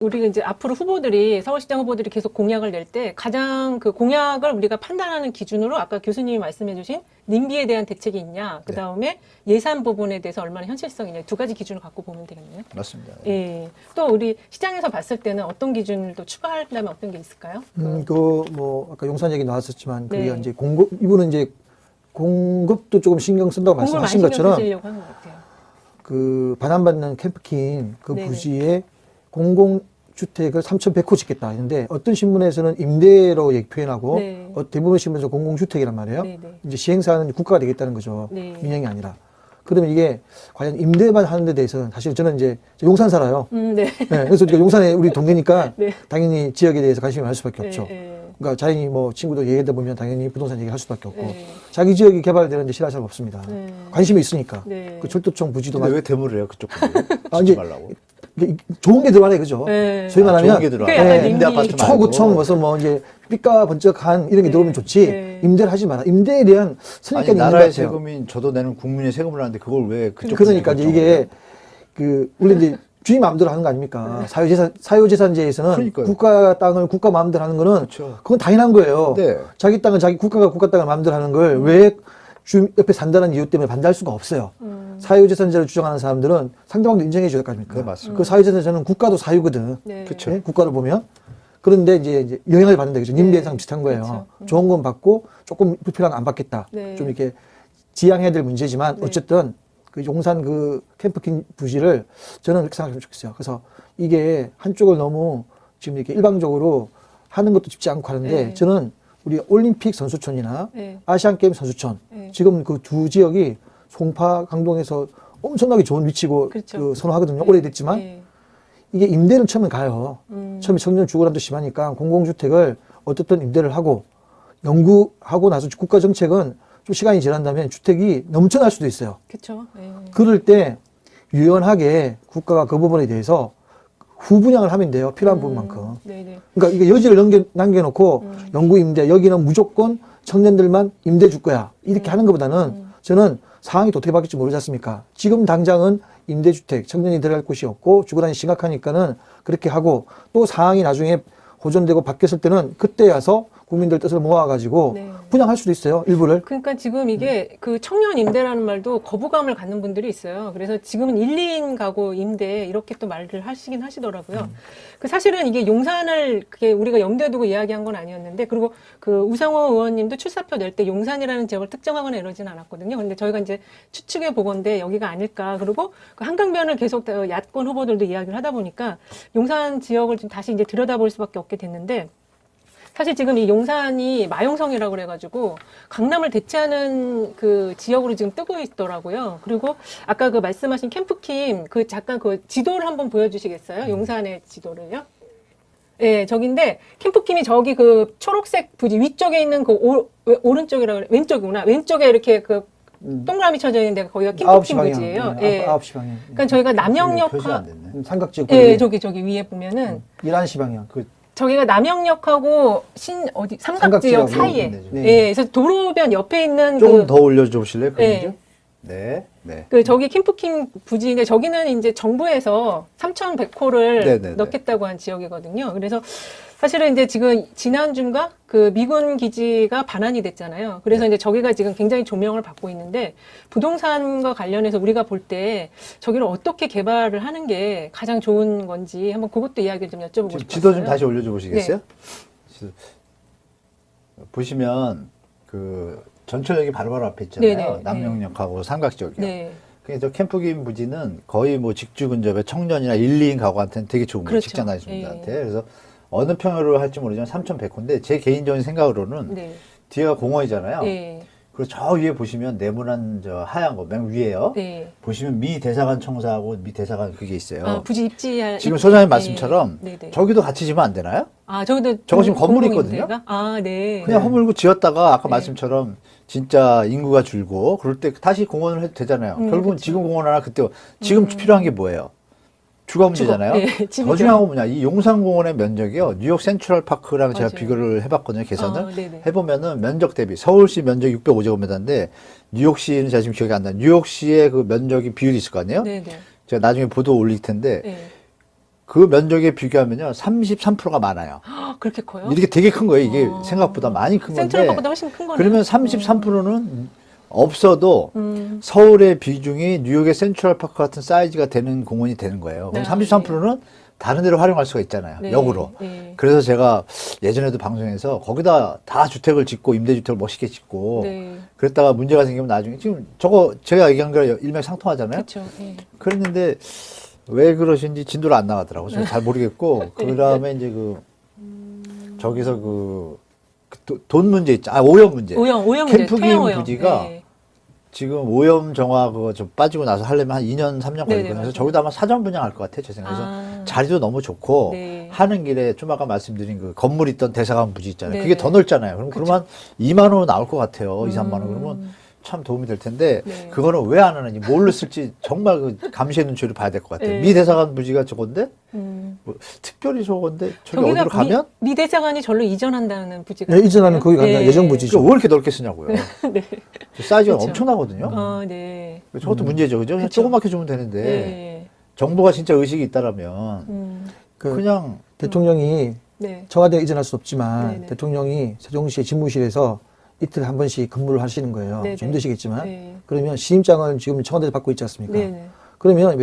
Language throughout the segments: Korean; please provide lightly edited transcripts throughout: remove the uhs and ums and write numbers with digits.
우리가 이제 앞으로 후보들이 서울시장 후보들이 계속 공약을 낼 때 가장 그 공약을 우리가 판단하는 기준으로 아까 교수님이 말씀해주신 님비에 대한 대책이 있냐, 그 다음에 예산 부분에 대해서 얼마나 현실성이 있냐, 두 가지 기준을 갖고 보면 되겠네요. 맞습니다. 예. 또 우리 시장에서 봤을 때는 어떤 기준을 또 추가한다면 어떤 게 있을까요? 뭐 아까 용산 얘기 나왔었지만 그게 네. 이제 이분은 이제 공급도 조금 신경 쓴다고 공급을 말씀하신 많이 신경 것처럼 쓰시려고 하는 것 같아요. 그 반환받는 캠프킨 그 네네. 부지에 공공주택을 3,100호 짓겠다 했는데 어떤 신문에서는 임대로 표현하고 네. 대부분 신문에서 공공주택이란 말이에요. 네네. 이제 시행사는 국가가 되겠다는 거죠. 네. 민영이 아니라. 그러면 이게 과연 임대만 하는 데 대해서는 사실 저는 이제 용산 살아요. 네. 네, 그래서 우리가 용산에 우리 동네니까 네. 당연히 지역에 대해서 관심이 많을 수밖에 없죠. 네. 그러니까 자연히 뭐 친구들 얘기하다 보면 당연히 부동산 얘기할 수밖에 없고 네. 자기 지역이 개발되는데 싫어할 사람 없습니다. 네. 관심이 있으니까. 네. 그 철도청 부지도 근데 왜 대물을 해요 그쪽 분들? 아, 짓지 이제 말라고. 이게 좋은 게 들어가네, 그죠? 네. 소위 말하면 좋은 게 들어가. 그게 약간 임대 아파트 말고. 초구청 무슨 뭐 이제 삐까 번쩍한 이런 게 네. 들어오면 좋지. 네. 임대를 하지 마라. 임대에 대한 아니 선입견이 있는 것 나라의 같아요. 세금인 저도 내는 국민의 세금을 하는데 그걸 왜 그쪽 그러니까 이제 분들이 이게 그 원래 이제 주인 마음대로 하는 거 아닙니까? 사유재산제에서는 그러니까요. 국가 땅을 국가 마음대로 하는 거는 그렇죠. 그건 당연한 거예요. 네. 자기 땅은 국가가 국가 땅을 마음대로 하는 걸 왜 옆에 산다는 이유 때문에 반대할 수가 없어요. 사유재산제를 주장하는 사람들은 상대방도 인정해 줘야 될 거 아닙니까? 네, 맞습니다. 그 사유재산제는 국가도 사유거든. 네. 그쵸. 네? 국가를 보면. 그런데 이제 영향을 받는다. 그죠? 님대상 비슷한 거예요. 그렇죠. 좋은 건 받고 조금 불필요한 건 안 받겠다. 네. 좀 이렇게 지양해야 될 문제지만 네. 어쨌든 그 용산 그 캠프킨 부지를 저는 그렇게 생각하면 좋겠어요. 그래서 이게 한쪽을 너무 지금 이렇게 일방적으로 하는 것도 쉽지 않고 하는데 네. 저는 우리 올림픽 선수촌이나 네. 아시안게임 선수촌 네. 지금 그 두 지역이 송파, 강동에서 엄청나게 좋은 위치고 그렇죠. 그 선호하거든요. 네. 오래됐지만 네. 이게 임대는 처음에 가요. 처음에 청년 주거난도 심하니까 공공주택을 어떻든 임대를 하고 연구하고 나서 국가 정책은 좀 시간이 지난다면 주택이 넘쳐날 수도 있어요. 그렇죠. 네. 그럴 때 유연하게 국가가 그 부분에 대해서 후분양을 하면 돼요. 필요한 부분만큼. 네네. 그러니까 이게 여지를 남겨놓고 연구 임대, 여기는 무조건 청년들만 임대 줄 거야. 이렇게 하는 것보다는 저는 상황이 또 어떻게 바뀔지 모르지 않습니까? 지금 당장은 임대주택, 청년이 들어갈 곳이 없고 주거난이 심각하니까는 그렇게 하고 또 상황이 나중에 호전되고 바뀌었을 때는 그때 와서 국민들 뜻을 모아가지고 네. 분양할 수도 있어요. 일부를. 그러니까 지금 이게 그 청년 임대라는 말도 거부감을 갖는 분들이 있어요. 그래서 지금은 1, 2인 가구 임대 이렇게 또 말을 하시긴 하시더라고요. 그 사실은 이게 용산을 그게 우리가 염두에 두고 이야기한 건 아니었는데 그리고 그 우상호 의원님도 출사표 낼 때 용산이라는 지역을 특정하거나 이러지는 않았거든요. 근데 저희가 이제 추측해 보건데 여기가 아닐까. 그리고 그 한강변을 계속 야권 후보들도 이야기를 하다 보니까 용산 지역을 좀 다시 이제 들여다볼 수밖에 없게 됐는데 사실 지금 이 용산이 마용성이라고 그래가지고 강남을 대체하는 그 지역으로 지금 뜨고 있더라고요. 그리고 아까 그 말씀하신 캠프킴 그 잠깐 그 지도를 한번 보여주시겠어요? 용산의 지도를요? 예, 저긴데 캠프킴이 저기 그 초록색 부지 위쪽에 있는 그 오른쪽이라 그래 왼쪽이구나. 왼쪽에 이렇게 그 동그라미 쳐져 있는 데가 거기가 9시 캠프킴 방향. 부지예요. 네, 예. 9시 방향. 그러니까 저희가 표시가 안 남영역하 됐네. 삼각지역. 예, 저기 위에 보면은 11시 방향. 저기가 남영역하고 삼각지역 삼각지역. 사이에. 네. 예, 그래서 도로변 옆에 있는 조금 더 올려주실래요? 네. 그림좀? 네. 네. 그 저기 캠프킹 부지인데 저기는 이제 정부에서 3,100호를 네네네. 넣겠다고 한 지역이거든요. 그래서 사실은 이제 지금 지난주인가 그 미군 기지가 반환이 됐잖아요. 그래서 이제 저기가 지금 굉장히 조명을 받고 있는데 부동산과 관련해서 우리가 볼 때 저기를 어떻게 개발을 하는 게 가장 좋은 건지 한번 그것도 이야기를 좀 여쭤보고 싶어요. 지도 좀 다시 올려줘 보시겠어요? 네. 보시면 그 전철역이 바로바로 앞에 있잖아요. 네네. 남영역하고 삼각지역이요. 네. 그래서 캠프긴 부지는 거의 뭐 직주 근접에 청년이나 1, 2인 가구한테는 되게 좋은 거예요. 그렇죠. 직장 다니시는 예. 분들한테. 그래서 어느 평으로 할지 모르지만 3,100호인데 제 개인적인 생각으로는 네. 뒤에가 공원이잖아요. 네. 그리고 저 위에 보시면 네모난 저 하얀 거 맨 위에요. 네. 보시면 미 대사관 청사하고 미 대사관 그게 있어요. 아, 부지 입지할 지금 소장님 말씀처럼 네. 네. 저기도 같이 지면 안 되나요? 아, 저기도 저거 지금 건물이 공공임대가? 있거든요? 아, 네. 그냥 허물고 지었다가 아까 네. 말씀처럼 진짜 인구가 줄고 그럴 때 다시 공원을 해도 되잖아요. 결국은 그쵸. 지금 공원 하나 그때 지금 필요한 게 뭐예요? 주거 문제잖아요. 네, 더 집이죠. 중요한 건 뭐냐? 이 용산공원의 면적이요. 뉴욕 센트럴 파크랑 제가 맞아요. 비교를 해봤거든요. 계산을 아, 네네. 해보면은 면적 대비 서울시 면적 605제곱미터인데 뉴욕시는 제가 지금 기억이 안 나요. 뉴욕시의 그 면적이 비율이 있을 거 아니에요? 네네. 제가 나중에 보도 올릴 텐데 네. 그 면적에 비교하면요 33%가 많아요. 그렇게 커요? 이렇게 되게 큰 거예요. 이게 생각보다 많이 큰 건데. 센트럴파크보다 훨씬 큰 거네요. 그러면 33%는 없어도 서울의 비중이 뉴욕의 센트럴파크 같은 사이즈가 되는 공원이 되는 거예요. 그럼 네. 33%는 다른 데로 활용할 수가 있잖아요. 네. 역으로. 네. 그래서 제가 예전에도 방송에서 거기다 다 주택을 짓고 임대주택을 멋있게 짓고 네. 그랬다가 문제가 생기면 나중에 지금 저거 제가 얘기한 거 일맥상통하잖아요. 그렇죠. 네. 그랬는데 왜 그러신지 진도를 안 나가더라고요. 저는 잘 모르겠고 그 다음에 이제 저기서 돈 문제 있죠. 오염 문제. 오염 문제, 캠프긴 토양 오염. 부지가 네. 지금 오염 정화 그거 좀 빠지고 나서 하려면 한 2년, 3년 네네, 걸리거든요. 맞아요. 그래서 저기도 아마 사전 분양할 것 같아요. 제 생각에서. 아. 자리도 너무 좋고 네. 하는 길에 좀 아까 말씀드린 그 건물 있던 대사관 부지 있잖아요. 네네. 그게 더 넓잖아요. 그럼 그쵸. 그러면 2만 원 나올 것 같아요. 2, 3만 원. 그러면 참 도움이 될 텐데 네. 그거는 왜 안 하는지 뭘로 쓸지 정말 그 감시의 눈초리를 봐야 될 것 같아요. 네. 미 대사관 부지가 저건데 음. 뭐 특별히 저건데 저기 저기가 어디로 가면 미 대사관이 절로 이전한다는 부지가 네, 이전하는 있어요? 거기가 아니라 예정 부지죠. 왜 이렇게 넓게 쓰냐고요. 네. 저 사이즈가 그렇죠. 엄청나거든요. 네. 저것도 문제죠. 그죠? 그냥 그쵸. 조그맣게 주면 되는데 네. 정부가 진짜 의식이 있다라면 그 그냥 대통령이 네. 청와대에 이전할 수 없지만 네네. 대통령이 세종시 집무실에서 이틀에 한 번씩 근무를 하시는 거예요. 네네. 좀 힘드시겠지만. 네. 그러면 신임장을 지금 청와대에서 받고 있지 않습니까? 네네. 그러면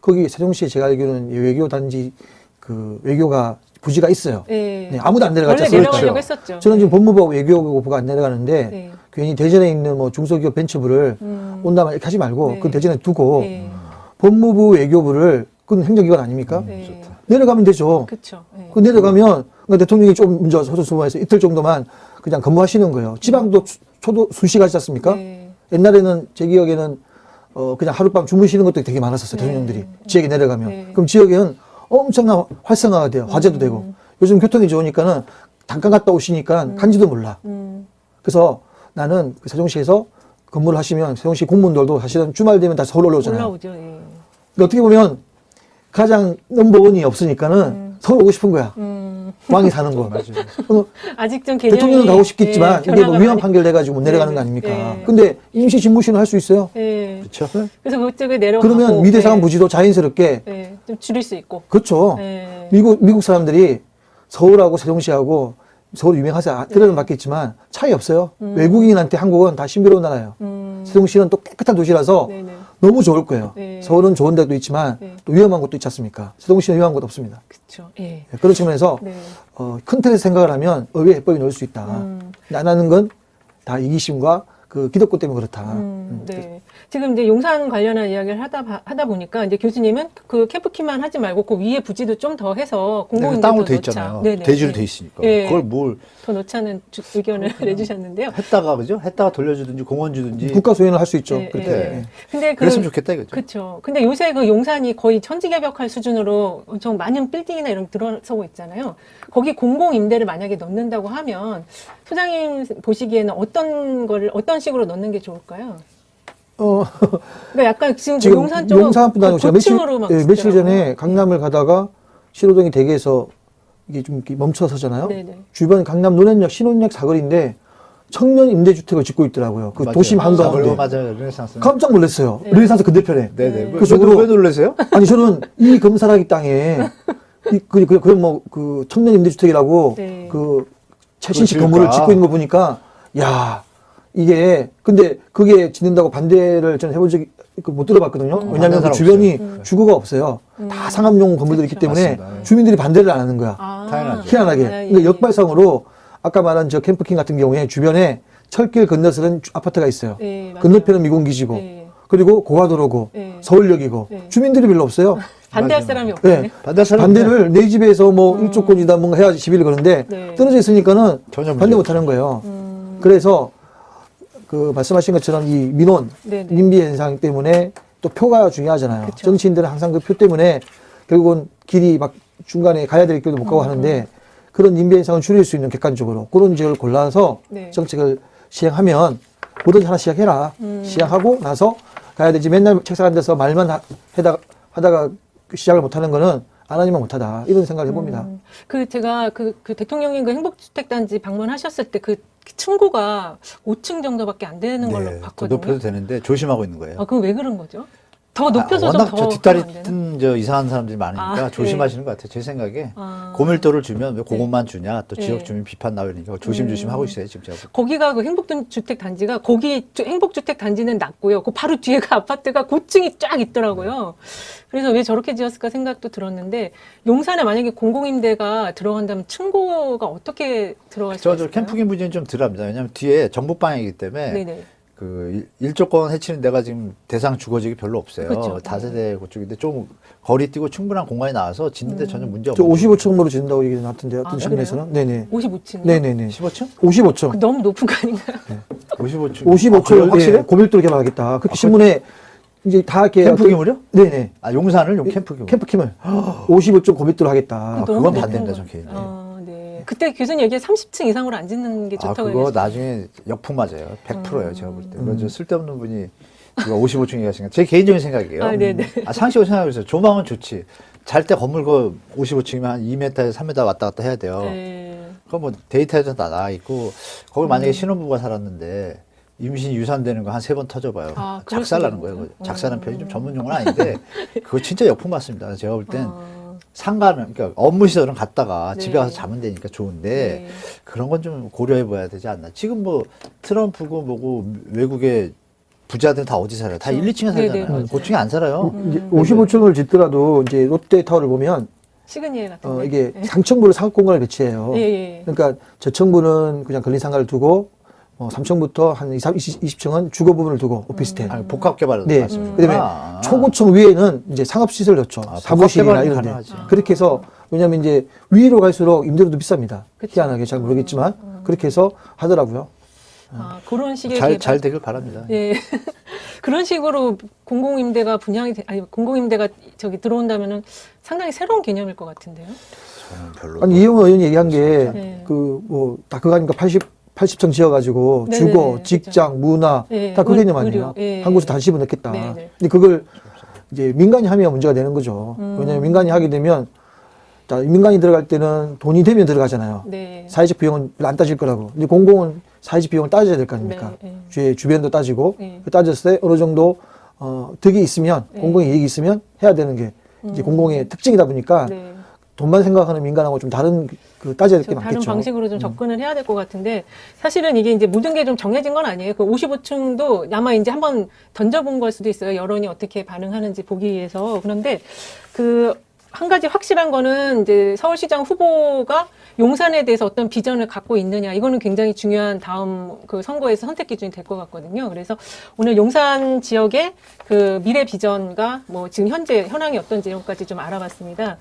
거기 세종시에 제가 알기로는 외교 단지 그 외교가 부지가 있어요. 네. 네, 아무도 안 내려갔지 원래 않습니까? 내려가려고 했었죠. 저는 지금 네. 법무부 외교부가 안 내려가는데 네. 괜히 대전에 있는 뭐 중소기업 벤처부를 온다면 이렇게 하지 말고 네. 그건 대전에 두고 네. 법무부 외교부를 그건 행정기관 아닙니까? 네. 내려가면 되죠. 그렇죠. 네. 그 내려가면 그러니까 대통령이 좀 문제 소소수모해서 이틀 정도만 그냥 근무하시는 거예요. 지방도 초도 순시가지 않습니까? 네. 옛날에는 제 기억에는 그냥 하룻밤 주무시는 것도 되게 많았었어요. 네. 대통령들이 지역에 내려가면. 네. 그럼 지역에는 엄청난 활성화가 돼요. 화재도 되고. 요즘 교통이 좋으니까는 잠깐 갔다 오시니까 간지도 몰라. 그래서 나는 그 세종시에서 근무를 하시면 세종시 공무원들도 사실은 주말 되면 다 서울 올라오잖아요. 올라오죠. 예. 그러니까 어떻게 보면 가장 넘버원이 없으니까는 서울 오고 싶은 거야. 왕이 사는 거. 아직 좀 개념이 대통령은 가고 싶겠지만 이게 뭐 변화가 위헌 많이- 판결 돼가지고 못 내려가는 네, 거 아닙니까? 네. 근데 임시 집무실은 할 수 있어요. 예. 그렇죠. 그래서 그쪽에 내려가고 그러면 미대사관 예. 부지도 자연스럽게 예. 좀 줄일 수 있고. 그렇죠. 예. 미국 사람들이 서울하고 세종시하고 서울 유명하세요. 들어는 받겠지만 차이 없어요. 외국인한테 한국은 다 신비로운 나라예요. 세종시는 또 깨끗한 도시라서 네네. 너무 좋을 거예요. 네. 서울은 좋은 데도 있지만 네. 또 위험한 것도 있지 않습니까? 세종시는 위험한 것도 없습니다. 그렇죠. 예. 그런 측면에서 네. 큰 틀에서 생각을 하면 의회 해법이 넣을 수 있다. 근데 안 하는 건 다 이기심과 그 기득권 때문에 그렇다. 네. 지금 이제 용산 관련한 이야기를 하다 보니까 이제 교수님은 그 캠프키만 하지 말고 그 위에 부지도 좀 더 해서 공공임대 땅으로 더 돼 넣자. 있잖아요. 네네. 대지로 네. 돼 있으니까. 예. 그걸 뭘 더 넣자는 의견을 내주셨는데요. 했다가 그죠? 했다가 돌려주든지 공원 주든지 국가 소유는 할 수 있죠. 예, 그렇게. 예. 예. 근데 그랬으면 좋겠다 이거죠. 그렇죠. 근데 요새 그 용산이 거의 천지개벽할 수준으로 엄청 많은 빌딩이나 이런 게 들어서고 있잖아요. 거기 공공 임대를 만약에 넣는다고 하면 소장님 보시기에는 어떤 식으로 넣는 게 좋을까요? 그러니까 약간 지금, 지금 용산 쪽은 용산뿐 아니고 제가 고층으로 막 며칠 짓더라고요. 전에 강남을 가다가 신호등이 대기해서 이게 좀 이렇게 멈춰서잖아요. 네네. 주변 강남 논현역, 신혼역 사거리인데 청년 임대주택을 짓고 있더라고요. 그 맞아요. 도심 한가운데. 맞아요. 르네상스. 깜짝 놀랐어요. 네. 르네상스 건너편에. 네네. 그 속으로- 왜 놀라세요? 아니 저는 이 금사라기 땅에 그 청년 임대주택이라고 네. 그 최신식 그러니까. 건물을 짓고 있는 거 보니까 야 이게 근데 그게 짓는다고 반대를 저는 해본 적이 못 들어봤거든요. 왜냐하면 그 반대는 주변이 주거가 없어요. 다 상업용 건물들이 있기 때문에 맞습니다. 주민들이 반대를 안 하는 거야. 아, 당연하죠. 희한하게. 예, 그러니까 예. 역발상으로 아까 말한 저 캠프킹 같은 경우에 주변에 철길 건너서는 아파트가 있어요. 예, 맞아요. 건너편은 미군기지고 예. 그리고 고가도로고 예. 서울역이고 예. 주민들이 별로 없어요. 반대할 맞아요. 사람이 없네. 반대 사람 반대를 내 집에서 뭐 일조권이다 뭔가 해야지 시비를 거는데 네. 떨어져 있으니까는 전혀 문제 반대 못 하는 거예요. 그래서 그 말씀하신 것처럼 이 민원, 네네. 님비 현상 때문에 또 표가 중요하잖아요. 그쵸. 정치인들은 항상 그 표 때문에 결국은 길이 막 중간에 가야 될 길도 못 가고 하는데 그런 님비 현상을 줄일 수 있는 객관적으로 그런 지역을 골라서 네. 정책을 시행하면 뭐든지 하나 시작해라. 시작하고 나서 가야 되지. 맨날 책상 앉아서 말만 하다가 시작을 못 하는 거는 안 하니만 못하다. 이런 생각을 해봅니다. 그 제가 그 대통령님 그 행복주택단지 방문하셨을 때 그 층고가 5층 정도밖에 안 되는 걸로 네, 더 봤거든요. 높여도 되는데 조심하고 있는 거예요. 아, 그거 왜 그런 거죠? 더 높여서 좀 워낙 더 저 뒷다리 하면 안 되나? 튼 저 이상한 사람들이 많으니까 아, 조심하시는 것 같아요. 제 생각에 아. 고밀도를 주면 왜 그것만 주냐 또 네. 지역 주민 비판 나오니까 조심조심 하고 있어요 지금 제가. 거기가 그 행복주택 단지가 거기 행복주택 단지는 낮고요. 그 바로 뒤에가 아파트가 고층이 쫙 있더라고요. 그래서 왜 저렇게 지었을까 생각도 들었는데 용산에 만약에 공공임대가 들어간다면 층고가 어떻게 들어갈 수 저 있을까요? 캠프인 부지는 좀 덜합니다. 왜냐하면 뒤에 전북 방향이기 때문에 네네. 그 일조권 해치는 데가 지금 대상 주거지역이 별로 없어요. 그렇죠. 다세대 그쪽인데 좀 거리 뛰고 충분한 공간이 나와서 짓는데 전혀 문제 저 없는. 55층으로 짓는다고 얘기 나왔던데요. 어떤 아, 신문에서는. 네네. 55층. 네네네. 15층? 55층. 너무 높은 거 아닌가요? 55층. 55층 확실해? 네, 고밀도로 개발하겠다. 그렇게 신문에 이제 다 이렇게 캠프 규모요? 네네. 아 용산을 용 캠프 규모. 캠프 키을 55쪽 고밀도로 하겠다. 너무 그건 높은 반대입니다, 거. 저 개인이. 네. 그때 교수님 얘기 30층 이상으로 안 짓는 게 아 좋다고 그거 얘기하셨어요. 나중에 역풍 맞아요. 100%예요 제가 볼 때. 그저 쓸데없는 분이 그거 55층 얘기하시는 제 개인적인 생각이에요. 아, 네네. 상식으로 생각해보세요. 조망은 좋지. 잘 때 건물 그 55층이면 한 2m에서 3m 왔다 갔다 해야 돼요. 네. 그거 뭐 데이터에서 다 나와 있고 거기 만약에 신혼부부가 살았는데 임신 유산되는 거 한 3번 터져봐요. 아, 그럴 작살나는 수도 거예요. 있군요. 그거. 작살은 표현이 좀 전문 용어는 아닌데 그거 진짜 역풍 맞습니다. 제가 볼 땐 아, 상가는 그러니까 업무 시설은 갔다가 네. 집에 가서 자면 되니까 좋은데 네. 그런 건 좀 고려해 봐야 되지 않나. 지금 뭐 트럼프고 뭐고 외국의 부자들 다 어디 살아요? 다 그렇죠. 1, 2층에 네네, 살잖아요. 맞아요. 고층에 안 살아요. 이제 55층을 짓더라도 이제 롯데타워를 보면 시그니엘 같은데. 이게 상층부를 상업 공간을 배치해요. 예, 예. 그러니까 저층부는 그냥 근린 상가를 두고 3층부터 한 20층은 주거 부분을 두고 오피스텔. 아니, 복합 개발을 네. 말씀하시는 그다음에 거구나. 초고층 위에는 이제 상업시설 넣죠. 아, 사무실이나 복합 이런 데. 개발은 가능하지. 그렇게 해서 왜냐하면 이제 위로 갈수록 임대료도 비쌉니다. 그쵸. 희한하게 잘 모르겠지만 그렇게 해서 하더라고요. 아, 그런 식의 잘 되길 바랍니다. 예. 그런 식으로 공공임대가 공공임대가 저기 들어온다면은 상당히 새로운 개념일 것 같은데요. 저는 별로. 아니 이영호 의원이 얘기한 게 네. 그 뭐 다 그거 하니까 80층 지어가지고 네네네, 주거, 그죠. 직장, 문화 예, 다 그 개념 의료, 아니에요. 예. 한 곳에 단시부 넣겠다. 네네. 근데 그걸 이제 민간이 하면 문제가 되는 거죠. 왜냐하면 민간이 하게 되면 자, 민간이 들어갈 때는 돈이 되면 들어가잖아요. 네. 사회적 비용은 별로 안 따질 거라고. 근데 공공은 사회적 비용을 따져야 될 거 아닙니까? 네, 주변도 따지고 네. 따졌을 때 어느 정도 득이 있으면 네. 공공의 이익이 있으면 해야 되는 게 이제 공공의 특징이다 보니까 네. 돈만 생각하는 민간하고 좀 다른 그 따져야 될 게 좀 다른 많겠죠. 방식으로 좀 접근을 해야 될 것 같은데 사실은 이게 이제 모든 게 좀 정해진 건 아니에요. 그 55층도 아마 이제 한번 던져본 걸 수도 있어요. 여론이 어떻게 반응하는지 보기 위해서. 그런데 그 한 가지 확실한 거는 이제 서울시장 후보가 용산에 대해서 어떤 비전을 갖고 있느냐. 이거는 굉장히 중요한 다음 그 선거에서 선택 기준이 될 것 같거든요. 그래서 오늘 용산 지역의 그 미래 비전과 뭐 지금 현재 현황이 어떤지 이런까지 좀 알아봤습니다.